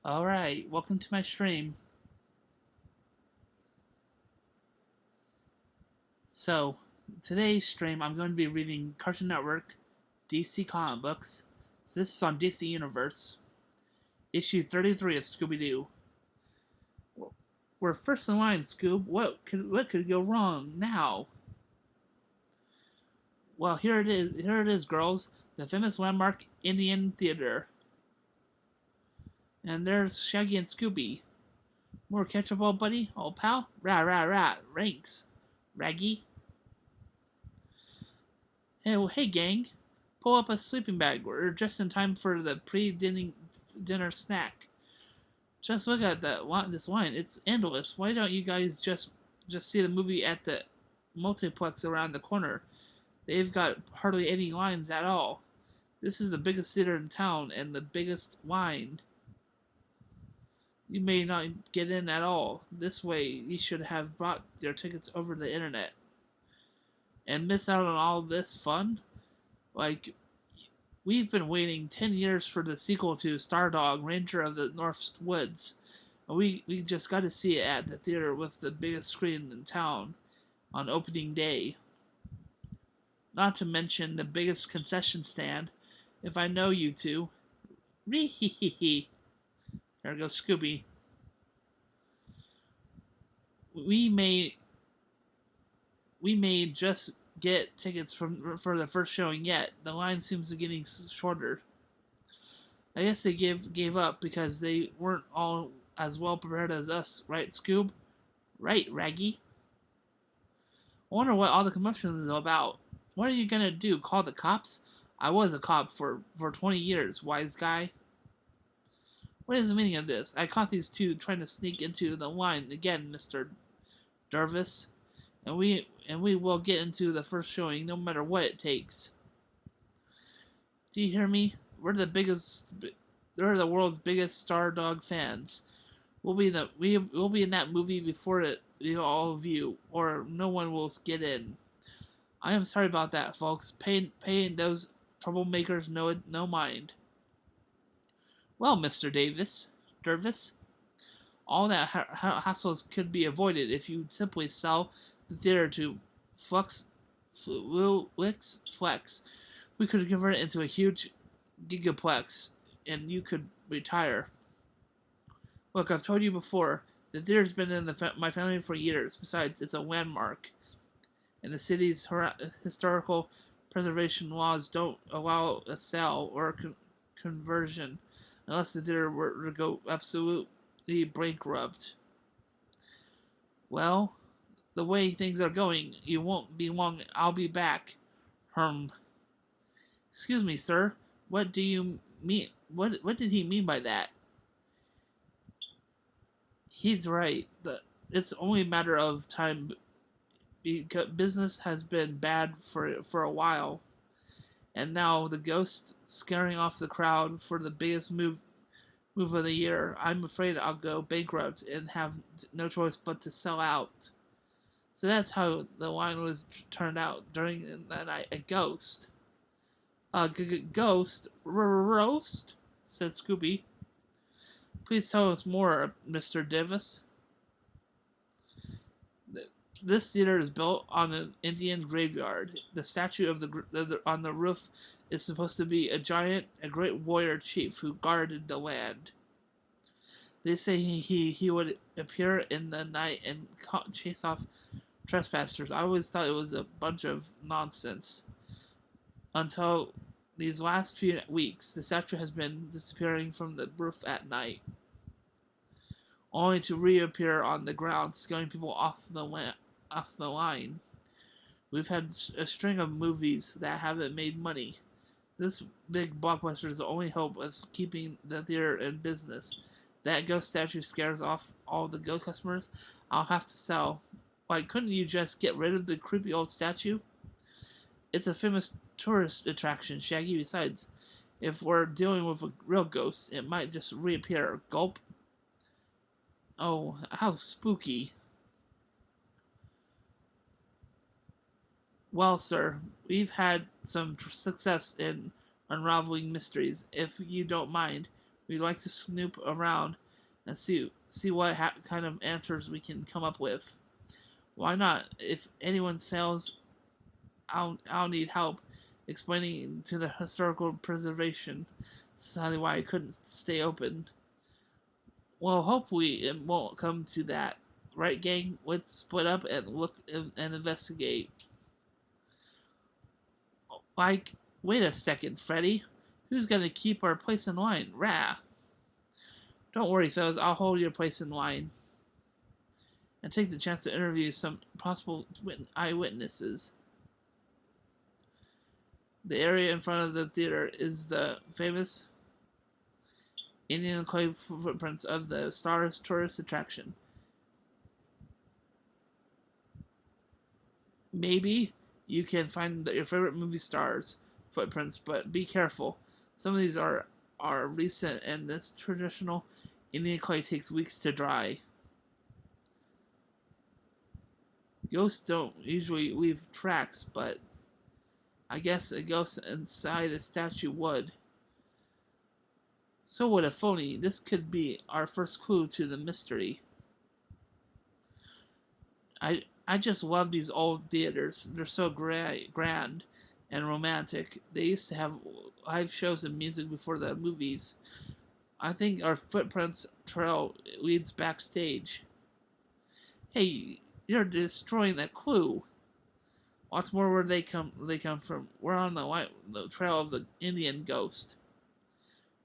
Alright, welcome to my stream. So, today's stream, I'm going to be reading Cartoon Network DC comic books. So, this is on DC Universe, issue 33 of Scooby-Doo. We're first in line, Scoob. What could go wrong now? Well, here it is. Here it is, girls. The famous landmark Indian Theater. And there's Shaggy and Scooby. More ketchup, old buddy? Old pal? Rah, rah, rah. Ranks. Raggy. Hey, gang. Pull up a sleeping bag. We're just in time for the pre-dinner snack. Just look at this wine. It's endless. Why don't you guys just see the movie at the multiplex around the corner? They've got hardly any lines at all. This is the biggest theater in town and the biggest wine. You may not get in at all. This way, you should have bought your tickets over the internet. And miss out on all this fun? Like, we've been waiting 10 years for the sequel to Stardog, Ranger of the North Woods. And we just got to see it at the theater with the biggest screen in town on opening day. Not to mention the biggest concession stand. If I know you two. Ree-hee-hee-hee. There goes Scooby. We may just get tickets for the first showing yet. The line seems to be getting shorter. I guess they gave up because they weren't all as well prepared as us, right, Scoob? Right, Raggy. I wonder what all the commotion is about. What are you gonna do? Call the cops? I was a cop for 20 years, wise guy. What is the meaning of this? I caught these two trying to sneak into the line again, Mr. Dervis. And we will get into the first showing no matter what it takes. Do you hear me? We're the world's biggest Star Dog fans. We'll be in that movie before all of you, or no one will get in. I am sorry about that, folks. Paying those troublemakers no mind. Well, Mr. Dervis, all that hassles could be avoided if you simply sell the theater to Flex. We could convert it into a huge gigaplex, and you could retire. Look, I've told you before, the theater's been in my family for years. Besides, it's a landmark, and the city's historical preservation laws don't allow a sale or conversion unless the theater were to go absolutely bankrupt. Well, the way things are going, you won't be long. I'll be back. Excuse me, sir. What do you mean? What did he mean by that? He's right. It's only a matter of time. Because business has been bad for a while, and now the ghost scaring off the crowd for the biggest move of the year. I'm afraid I'll go bankrupt and have no choice but to sell out. So that's how the wine was turned out during that night. A ghost. Ghost? Roast? Said Scooby. Please tell us more, Mr. Davis. This theater is built on an Indian graveyard. The statue on the roof is supposed to be a great warrior chief who guarded the land. They say he would appear in the night and chase off trespassers. I always thought it was a bunch of nonsense. Until these last few weeks, the statue has been disappearing from the roof at night, only to reappear on the ground, scaring people off the line. We've had a string of movies that haven't made money. This big blockbuster is the only hope of keeping the theater in business. That ghost statue scares off all the ghost customers. I'll have to sell. Why couldn't you just get rid of the creepy old statue? It's a famous tourist attraction, Shaggy. Besides, if we're dealing with a real ghost, it might just reappear. Gulp. Oh, how spooky. Well, sir, we've had some success in unraveling mysteries. If you don't mind, We'd like to snoop around and see what kind of answers we can come up with. Why not? If anyone fails, I'll need help explaining to the Historical Preservation Society why I couldn't stay open. Well, hopefully it won't come to that. Right, gang? Let's split up and look and investigate. Like, wait a second, Freddy. Who's gonna keep our place in line? Rah. Don't worry, fellas. I'll hold your place in line. And take the chance to interview some possible eyewitnesses. The area in front of the theater is the famous Indian clay footprints of the Stars tourist attraction. Maybe you can find your favorite movie stars' footprints, but be careful. Some of these are recent, and this traditional Indian clay takes weeks to dry. Ghosts don't usually leave tracks, but I guess a ghost inside a statue would. So would a phony. This could be our first clue to the mystery. I just love these old theaters. They're so grand and romantic. They used to have live shows and music before the movies. I think our footprints trail leads backstage. Hey, you're destroying that clue. What's more, where they come from? We're on the trail of the Indian ghost.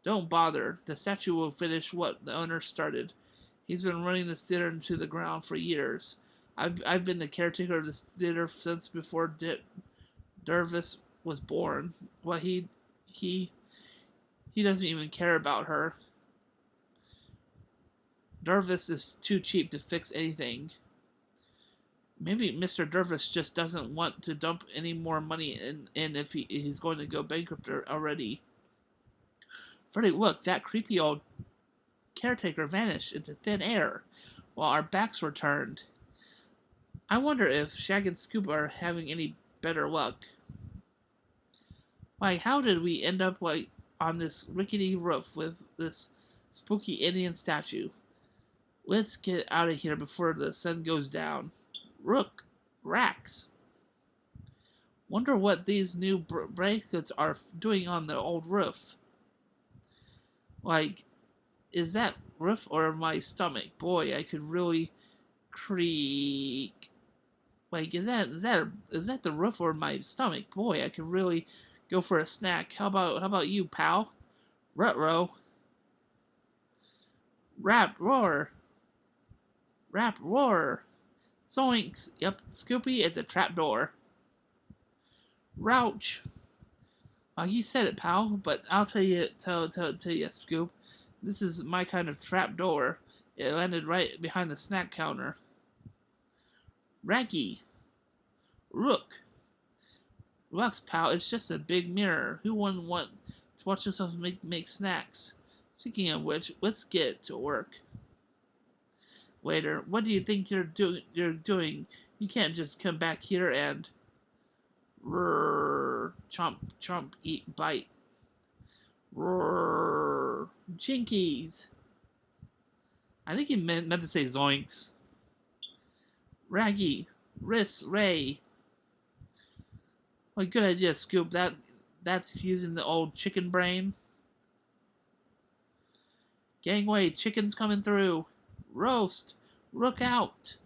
Don't bother. The statue will finish what the owner started. He's been running this theater into the ground for years. I've been the caretaker of this theater since before Dervis was born. Well, he doesn't even care about her. Dervis is too cheap to fix anything. Maybe Mr. Dervis just doesn't want to dump any more money in if he's going to go bankrupt already. Freddy, look, that creepy old caretaker vanished into thin air while our backs were turned. I wonder if Shag and Scoob are having any better luck. Like, how did we end up on this rickety roof with this spooky Indian statue? Let's get out of here before the sun goes down. Rook, racks. Wonder what these new bracelets are doing on the old roof. Like, is that roof or my stomach? Boy, I could really creak. Like, is that the roof or my stomach? Boy, I could really go for a snack. How about you, pal? Rut-row. Rap roar. Rap roar. Zoinks. Yep, Scoopy, it's a trapdoor. Rouch. You said it, pal, but I'll tell you, Scoop. This is my kind of trapdoor. It landed right behind the snack counter. Raggy. Rook. Relax, pal, it's just a big mirror. Who wouldn't want to watch yourself make snacks? Speaking of which, let's get to work. Waiter, what do you think you're doing? You can't just come back here and chomp, chomp, eat, bite. Jinkies. I think he meant to say zoinks. Raggy, Ray. Well, good idea, Scoop. That's using the old chicken brain. Gangway, chicken's coming through. Roast, rook out.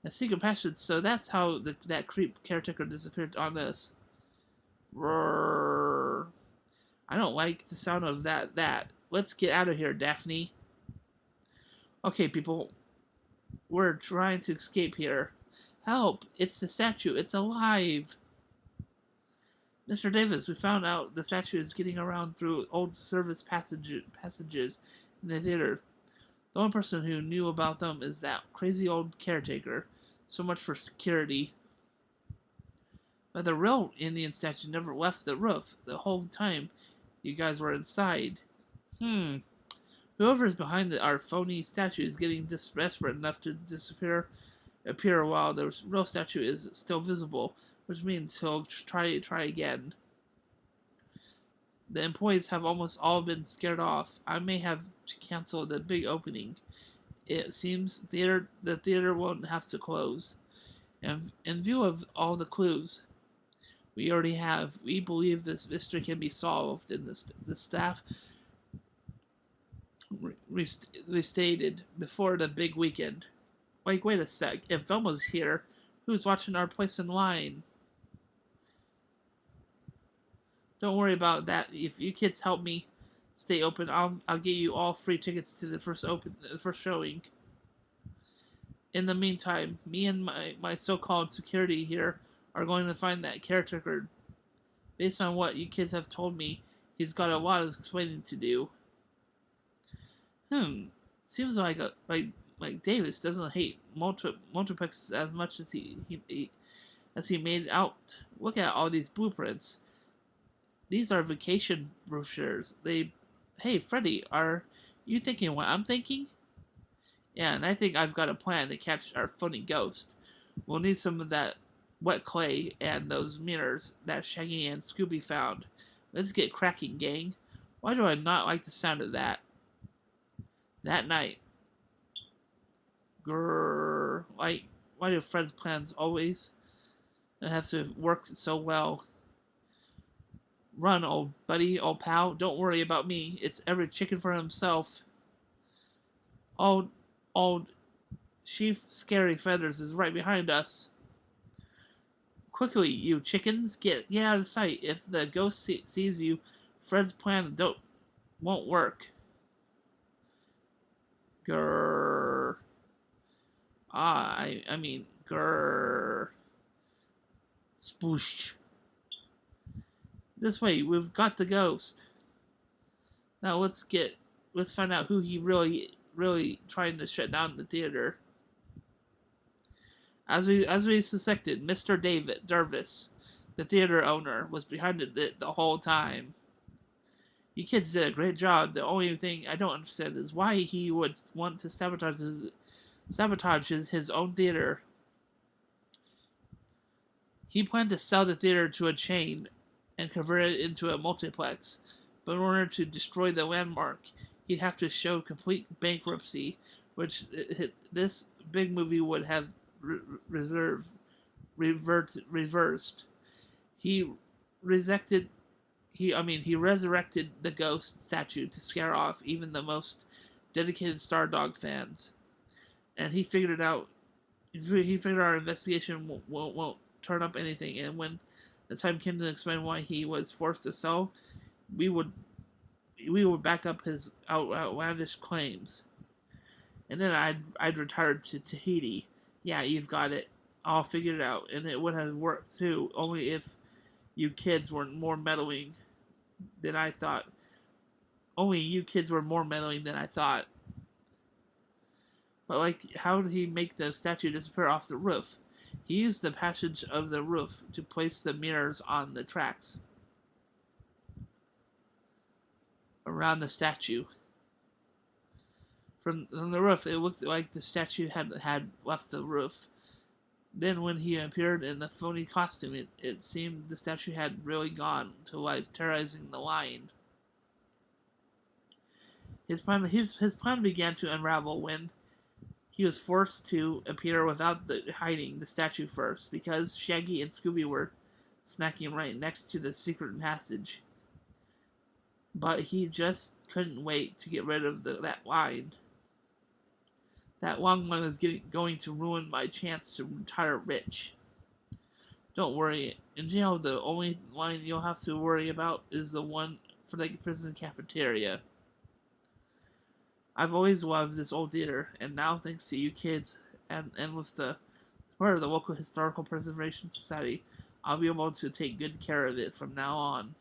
A secret passage, so that's how that creep caretaker disappeared on this. Roar. I don't like the sound of that. Let's get out of here, Daphne. Okay, people. We're trying to escape here. Help! It's the statue. It's alive. Mr. Davis, we found out the statue is getting around through old service passages in the theater. The only person who knew about them is that crazy old caretaker. So much for security. But the real Indian statue never left the roof the whole time you guys were inside. Whoever is behind our phony statue is getting desperate enough to appear while the real statue is still visible, which means he'll try again. The employees have almost all been scared off. I may have to cancel the big opening. It seems the theater won't have to close. And in view of all the clues we already have, we believe this mystery can be solved, and the staff restated before the big weekend. Like, wait a sec. If Velma's here, who's watching our place in line? Don't worry about that. If you kids help me stay open, I'll get you all free tickets to the first showing. In the meantime, me and my so-called security here are going to find that caretaker. Based on what you kids have told me, he's got a lot of explaining to do. Seems like Davis doesn't hate multiplexes as much as he made out. Look at all these blueprints. These are vacation brochures. Hey Freddy, are you thinking what I'm thinking? Yeah, and I think I've got a plan to catch our funny ghost. We'll need some of that wet clay and those mirrors that Shaggy and Scooby found. Let's get cracking, gang. Why do I not like the sound of that? That night. Grrr. Why do Fred's plans always have to work so well? Run, old buddy, old pal. Don't worry about me. It's every chicken for himself. Old Chief Scary Feathers is right behind us. Quickly, you chickens, get out of sight. If the ghost sees you, Fred's plan won't work. Grrr. I mean, grrr. Spoosh. This way, we've got the ghost. Now let's find out who he really trying to shut down the theater. As we suspected, Mr. David Dervis, the theater owner, was behind it the whole time. You kids did a great job. The only thing I don't understand is why he would want to sabotage his own theater. He planned to sell the theater to a chain and convert it into a multiplex, but in order to destroy the landmark, he'd have to show complete bankruptcy, which this big movie would have reversed. He resurrected the ghost statue to scare off even the most dedicated Stardog fans, and he figured our investigation won't turn up anything. And when the time came to explain why he was forced to sell, we would back up his outlandish claims. And then I'd retired to Tahiti. Yeah, you've got it. I'll figure it out, and it would have worked too, only if you kids were more meddling than I thought. Only you kids were more meddling than I thought. But how did he make the statue disappear off the roof? He used the passage of the roof to place the mirrors on the tracks around the statue. From the roof, it looked like the statue had left the roof. Then when he appeared in the phony costume, it seemed the statue had really gone to life, terrorizing the line. His plan began to unravel when he was forced to appear without hiding the statue first, because Shaggy and Scooby were snacking right next to the secret passage. But he just couldn't wait to get rid of that line. That long line was going to ruin my chance to retire rich. Don't worry. In jail, the only line you'll have to worry about is the one for the prison cafeteria. I've always loved this old theater, and now thanks to you kids and with the support of the local Historical Preservation Society, I'll be able to take good care of it from now on.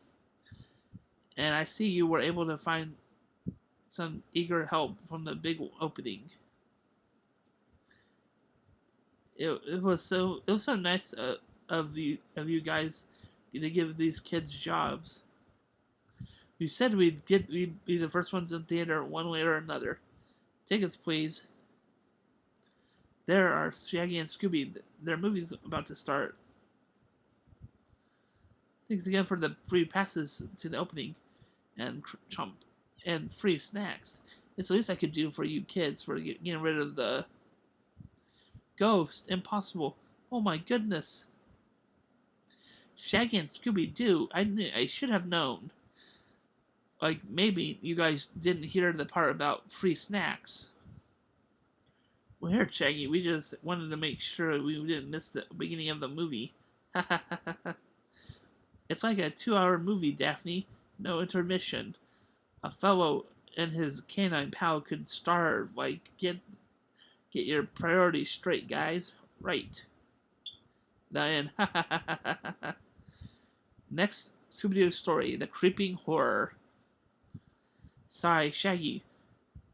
And I see you were able to find some eager help from the big opening. It was so nice of you guys to give these kids jobs. We said we'd be the first ones in theater one way or another. Tickets, please. There are Shaggy and Scooby. Their movie's about to start. Thanks again for the free passes to the opening. and chomp and free snacks. It's the least I could do for you kids for getting rid of the ghost. Impossible. Oh my goodness. Shaggy and Scooby-Doo. I should have known. Like, maybe you guys didn't hear the part about free snacks. Well, here, Shaggy, we just wanted to make sure we didn't miss the beginning of the movie. It's like a 2-hour movie, Daphne. No intermission. A fellow and his canine pal could starve. Like, get your priorities straight, guys. Right. Diane. Next Scooby-Doo story, The Creeping Horror. Sigh, Shaggy.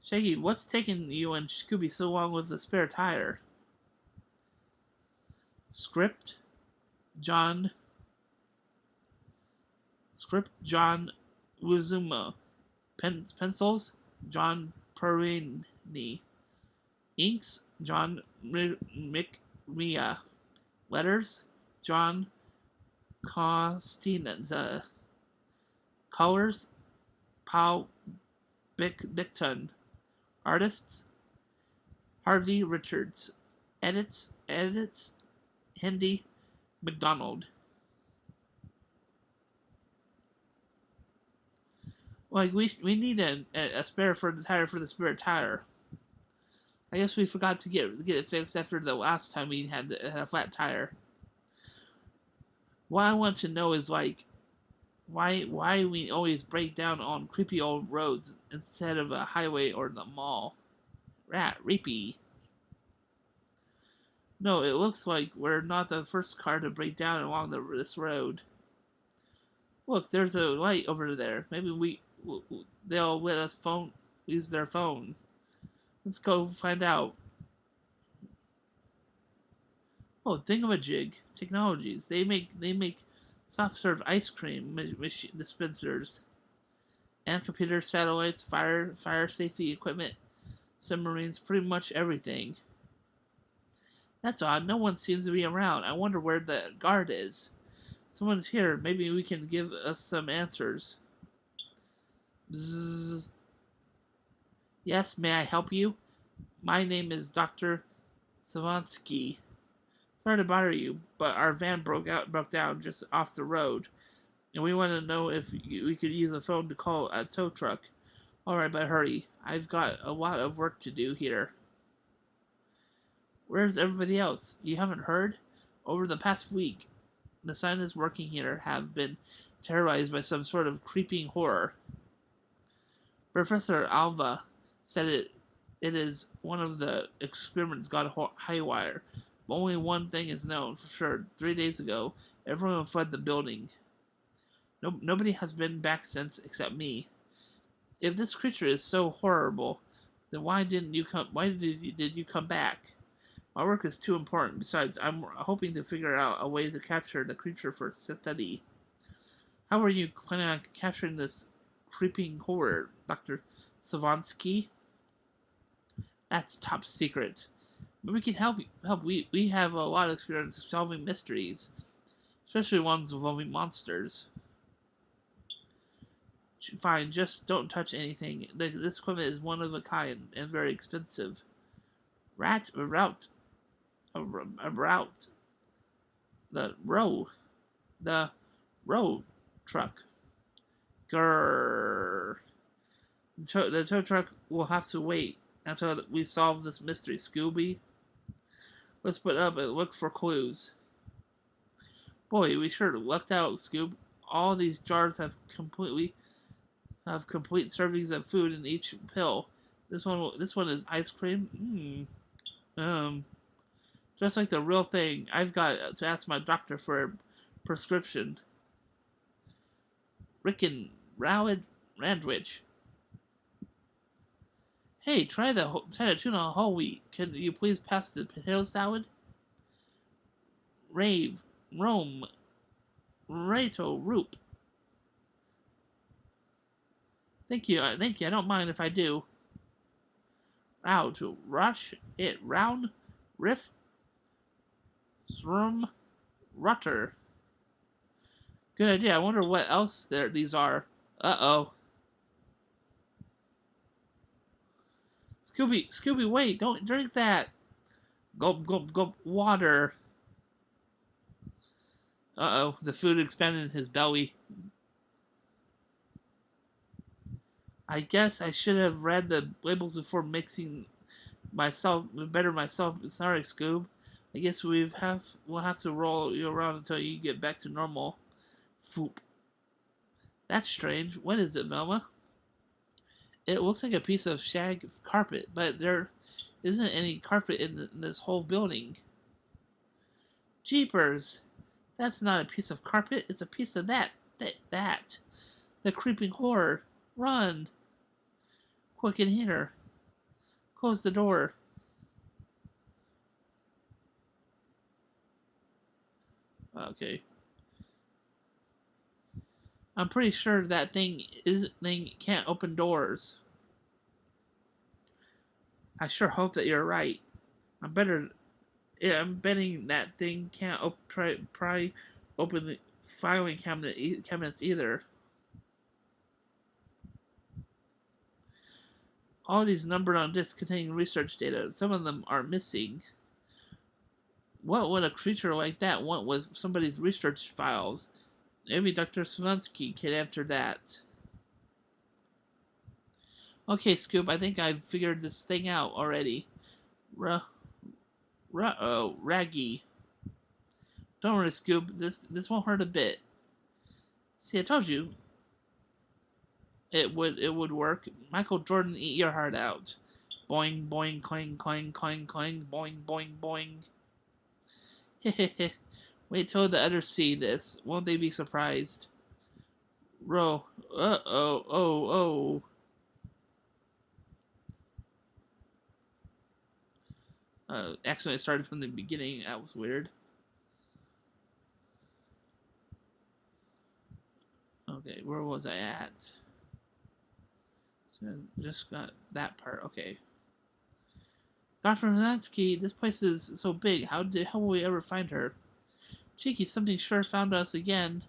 Shaggy, what's taking you and Scooby so long with the spare tire? Script, John Wuzuma. Pencils, John Perini. Inks, John McMia. Letters, John Costinza. Colors, Paul Bickton. Artists, Harvey Richards. Edits, Hendy McDonald. Like, we need a spare for the tire for the spare tire. I guess we forgot to get it fixed after the last time we had a flat tire. What I want to know is, like, why we always break down on creepy old roads instead of a highway or the mall. Reapy. No, it looks like we're not the first car to break down along this road. Look, there's a light over there. Maybe they'll let us use their phone. Let's go find out. Oh, thingamajig technologies. They make soft serve ice cream dispensers and computers, satellites, fire safety equipment, submarines, pretty much everything. That's odd. No one seems to be around. I wonder where the guard is. Someone's here. Maybe we can give us some answers. Bzzz. Yes, may I help you? My name is Dr. Savansky. Sorry to bother you, but our van broke down just off the road, and we want to know if we could use a phone to call a tow truck. Alright, but hurry. I've got a lot of work to do here. Where's everybody else? You haven't heard? Over the past week, the scientists working here have been terrorized by some sort of creeping horror. Professor Alva said it is one of the experiments got haywire. But only one thing is known for sure. 3 days ago, everyone fled the building. Nobody has been back since except me. If this creature is so horrible, then why did you come back? My work is too important. Besides, I'm hoping to figure out a way to capture the creature for study. How are you planning on capturing this creeping horror, Dr. Savansky? That's top secret. But we can help. We have a lot of experience solving mysteries, especially ones involving monsters. Fine, just don't touch anything. This equipment is one of a kind and very expensive. A route. The row truck. Grrr. The tow truck will have to wait until we solve this mystery, Scooby. Let's put up and look for clues. Boy, we sure lucked out, Scoob. All these jars have complete servings of food in each pill. This one is ice cream. Just like the real thing. I've got to ask my doctor for a prescription. Rickon Randwich. Hey, try the tuna whole wheat. Can you please pass the potato salad? Rome, Rato, Roop. Thank you. I don't mind if I do. To rush it round, riff, srum, rutter. Good idea. I wonder what else these are. Uh-oh. Scooby, wait! Don't drink that. Gulp, gulp, gulp. Water. Uh oh, the food expanded in his belly. I guess I should have read the labels before mixing myself. Sorry, Scoob. I guess we'll have to roll you around until you get back to normal. Foop. That's strange. What is it, Velma? It looks like a piece of shag carpet, but there isn't any carpet in this whole building. Jeepers! That's not a piece of carpet. It's a piece of that. The creeping horror. Run! Quick in here. Close the door. Okay. I'm pretty sure that thing can't open doors. I sure hope that you're right. I'm better. Yeah, I'm betting that thing can't pry open the filing cabinets either. All these numbered on discs containing research data. Some of them are missing. What would a creature like that want with somebody's research files? Maybe Dr. Savansky can answer that. Okay, Scoop, I think I've figured this thing out already. Raggy. Don't worry, Scoop. This won't hurt a bit. See, I told you it would work. Michael Jordan, eat your heart out. Boing, boing, clang, clang, clang, clang, boing, boing, boing. Hehehe. Wait till the others see this. Won't they be surprised? Row. Oh. Actually, I started from the beginning. That was weird. Okay, where was I at? So I just got that part. Okay. Dr. Lansky, this place is so big. How will we ever find her? Cheeky, something sure found us again.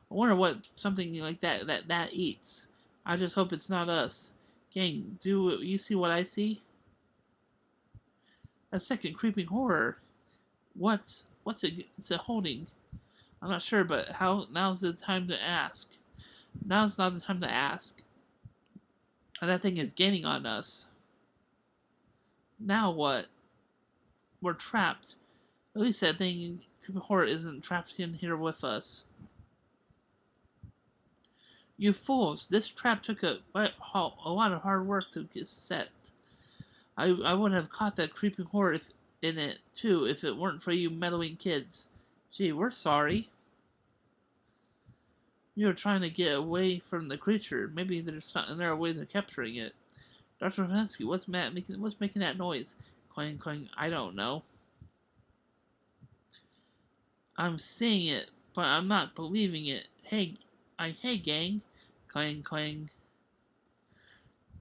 I wonder what something like that eats. I just hope it's not us. Gang, do you see what I see? A second creeping horror. What's it's a holding? I'm not sure, but now's the time to ask. Now's not the time to ask. That thing is gaining on us. Now what? We're trapped. At least that thing creeping horror isn't trapped in here with us. You fools! This trap took a lot of hard work to get set. I would have caught that creeping horror in it too if it weren't for you meddling kids. Gee, we're sorry. You were trying to get away from the creature. Maybe there's something there way they're capturing it. Dr. Vansky, what's making that noise? Clang, clang. I don't know. I'm seeing it, but I'm not believing it. Hey, gang. Clang, clang.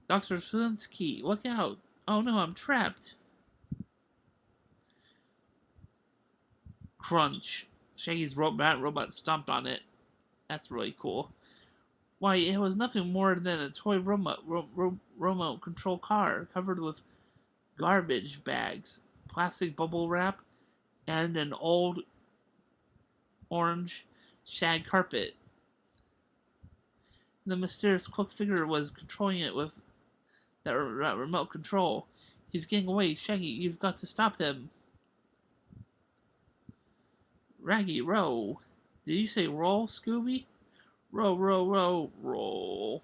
Dr. Vansky, look out. Oh no, I'm trapped. Crunch. Shaggy's robot stomped on it. That's really cool. Why, it was nothing more than a toy remote control car covered with garbage bags, plastic bubble wrap, and an old orange shag carpet. The mysterious cloaked figure was controlling it with that remote control. He's getting away. Shaggy, you've got to stop him. Raggy, row. Did you say roll, Scooby? Roll.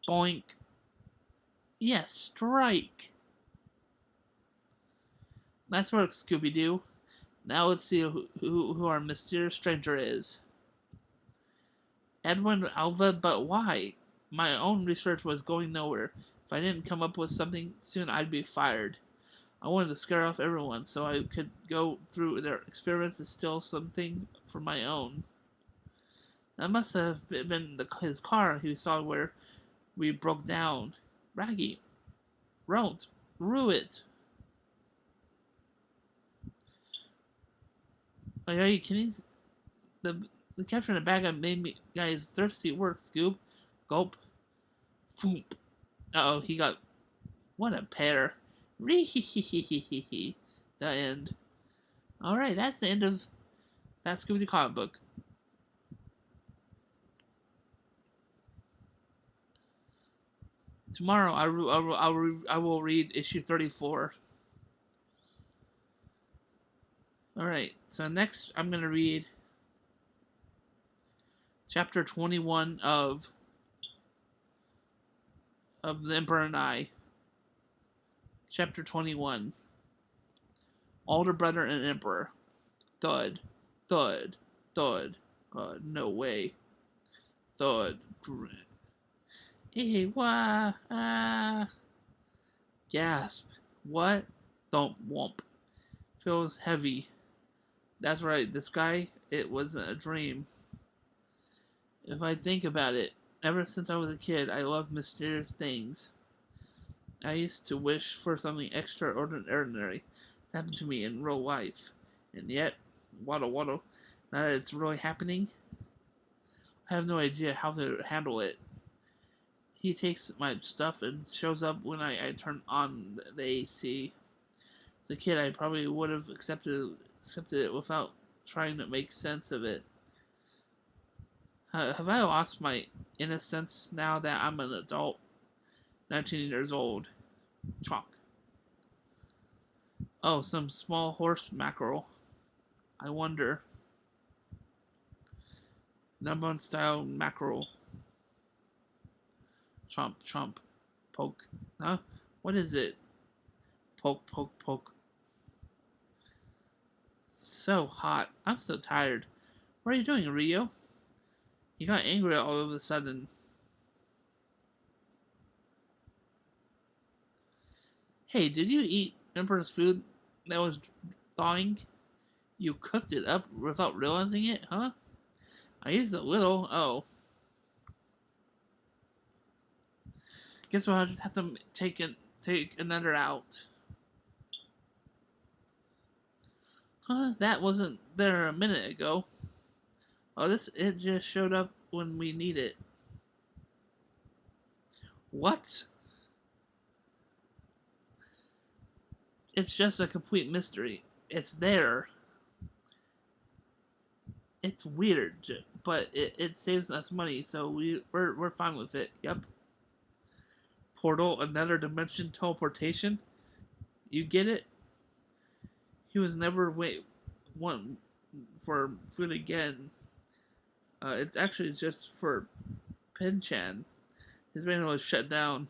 Boink. Yes, strike. Nice work, Scooby-Doo. Now let's see who our mysterious stranger is. Edwin Alva, but why? My own research was going nowhere. If I didn't come up with something soon, I'd be fired. I wanted to scare off everyone so I could go through their experiments and steal something for my own. That must have been his car he saw where we broke down. Raggy, don't rue it. Like, are you kidding? The capture in the bag made me guys thirsty work, Scoop. Gulp. Foop. Uh oh, he got What a pair. Ree-hee-hee-hee-hee-hee. The end. Alright, that's the end of that Scooby-Doo comic book. Tomorrow I will read issue 34. Alright, so next I'm going to read chapter 21 of The Emperor and I. Chapter 21. Older Brother and Emperor. Thud. Thud. Thud. No way. Thud. Wah. Ah. Gasp. What? Thump. Wump. Feels heavy. That's right, this guy, it wasn't a dream. If I think about it, ever since I was a kid, I loved mysterious things. I used to wish for something extraordinary to happen to me in real life. And yet, waddle, now that it's really happening, I have no idea how to handle it. He takes my stuff and shows up when I turn on the AC. As a kid, I probably would have accepted it without trying to make sense of it. Have I lost my innocence now that I'm an adult? 19 years old. Chalk. Oh, some small horse mackerel. I wonder. Number one style mackerel. Chomp. Poke. Huh? What is it? Poke. So hot. I'm so tired. What are you doing, Rio? He got angry all of a sudden. Hey, did you eat Emperor's food that was thawing? You cooked it up without realizing it, huh? I used a little. Oh. Guess what? I'll just have to take another out. Huh? That wasn't there a minute ago. Oh, it just showed up when we need it. What? It's just a complete mystery. It's there. It's weird, but it saves us money, so we're fine with it. Yep. Portal, another dimension teleportation. You get it? He was never one for food again. It's actually just for Pinchan. His brain was shut down.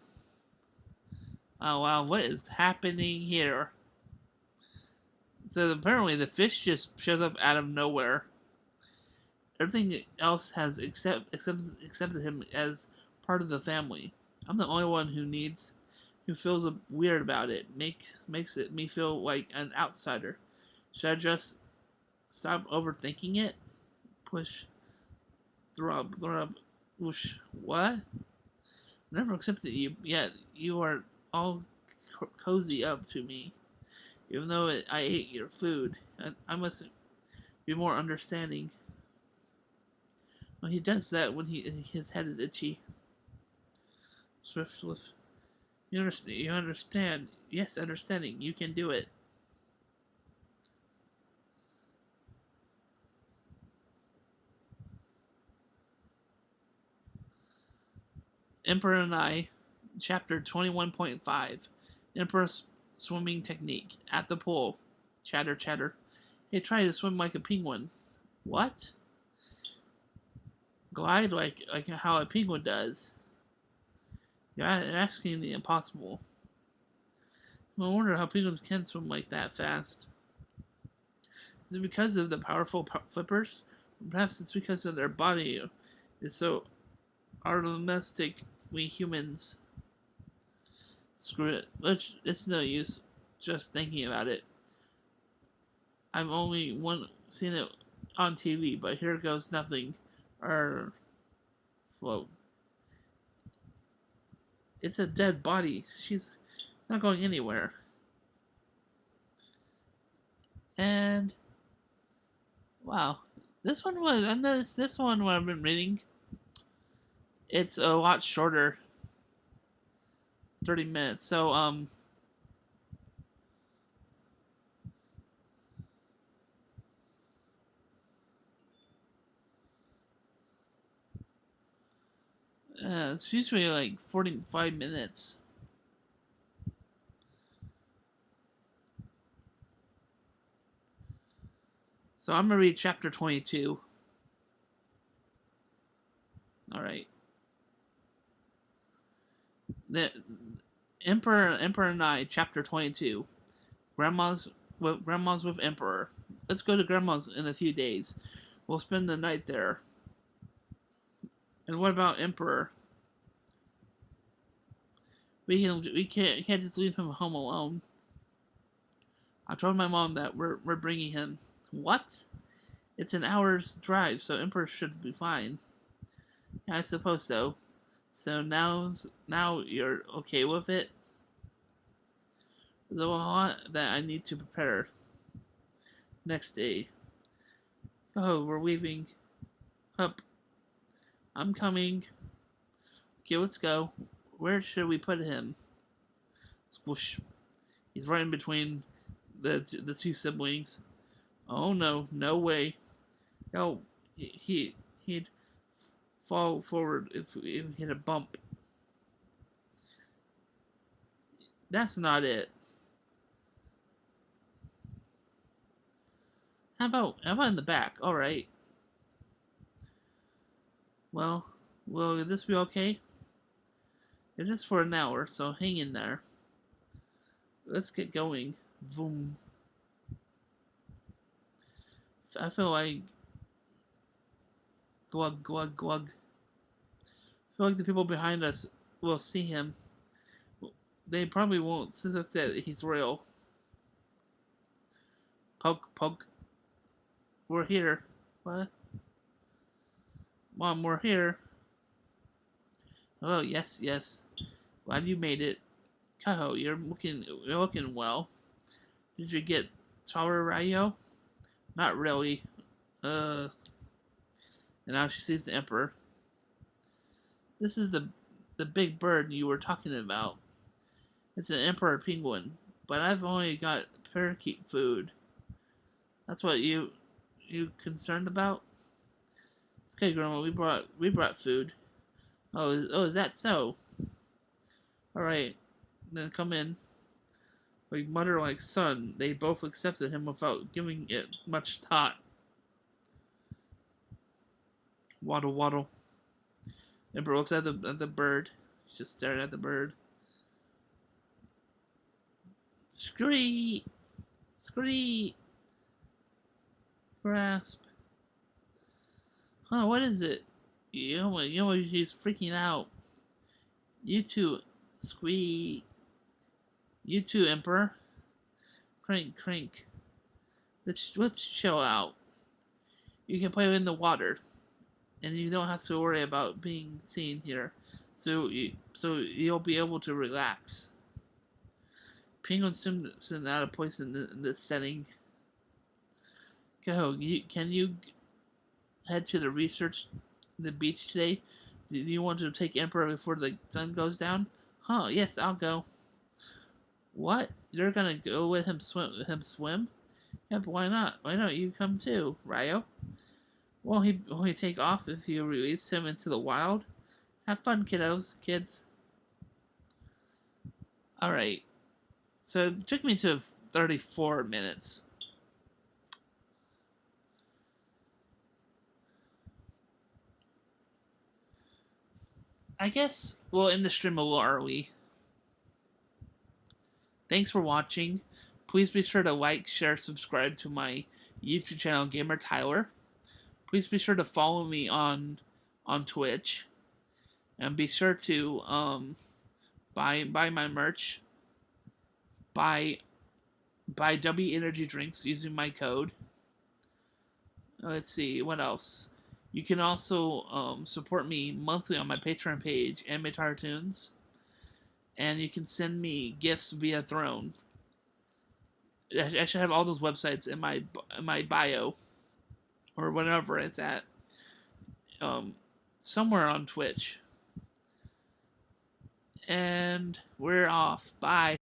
Oh wow, what is happening here? So apparently the fish just shows up out of nowhere. Everything else has accepted him as part of the family. I'm the only one who feels weird about it. Makes it me feel like an outsider. Should I just stop overthinking it? Push, throb, whoosh. What? Never accepted you yet. You are all cozy up to me, even though I ate your food. I must be more understanding. Well, he does that when his head is itchy. Swift. You understand. Yes, understanding. You can do it. Emperor and I, Chapter 21.5. Emperor's swimming technique. At the pool. Chatter. Hey, try to swim like a penguin. What? Glide like how a penguin does. You're asking the impossible. I wonder how penguins can swim like that fast. Is it because of the powerful flippers? Perhaps it's because of their body is so domestic we humans. Screw it. It's no use just thinking about it. I've only seen it on TV, but here goes nothing. Float. It's a dead body. She's not going anywhere. And wow, this one was. I noticed this one when I've been reading. It's a lot shorter. 30 minutes. So it's usually like 45 minutes. So I'm gonna read chapter 22. All right. The Emperor and I, chapter 22. Grandma's with Emperor. Let's go to Grandma's in a few days. We'll spend the night there. And what about Emperor? We can't just leave him home alone. I told my mom that we're bringing him. What? It's an hour's drive, so Emperor should be fine. Yeah, I suppose so. So now you're okay with it? There's a lot that I need to prepare. Next day. Oh, we're leaving. Up. I'm coming. Okay, let's go. Where should we put him? Squish. He's right in between the two siblings. Oh no, no way. Oh, he'd fall forward if he hit a bump. That's not it. How about in the back? All right. Well, will this be okay? It is for an hour, so hang in there. Let's get going. Boom. I feel like glug glug glug. I feel like the people behind us will see him. They probably won't suspect that he's real. Poke poke. We're here. What? Mom, we're here. Oh yes, yes. Glad you made it. Kaho, you're looking well. Did you get taller, Ryo? Not really. And now she sees the Emperor. This is the big bird you were talking about. It's an Emperor penguin, but I've only got parakeet food. That's what you concerned about? It's okay, Grandma. We brought food. Is that so? All right, then come in. We mutter like son. They both accepted him without giving it much thought. Waddle waddle. Emperor looks at the bird. He's just staring at the bird. Scree! Scree! Grasp. Huh, what is it? He's freaking out. You too, Squee. You too, Emperor. Crank, crank. Let's chill out. You can play in the water, and you don't have to worry about being seen here. So you'll be able to relax. Penguins seem out of place in this setting. Go. Can you head to the beach today? Do you want to take Emperor before the sun goes down? Huh? Yes, I'll go. What? You're gonna go with him swim? Yeah, but why not? Why don't you come too, Ryo? Won't he take off if you release him into the wild? Have fun, kids. All right. So it took me to 34 minutes. I guess we'll end the stream a little early. Thanks for watching. Please be sure to like, share, subscribe to my YouTube channel, Gamer Tyler. Please be sure to follow me on Twitch, and be sure to buy my merch. Buy W energy drinks using my code. Let's see what else. You can also support me monthly on my Patreon page, Anime Cartoons, and you can send me gifts via Throne. I should have all those websites in my bio, or whatever it's at, somewhere on Twitch. and we're off. Bye.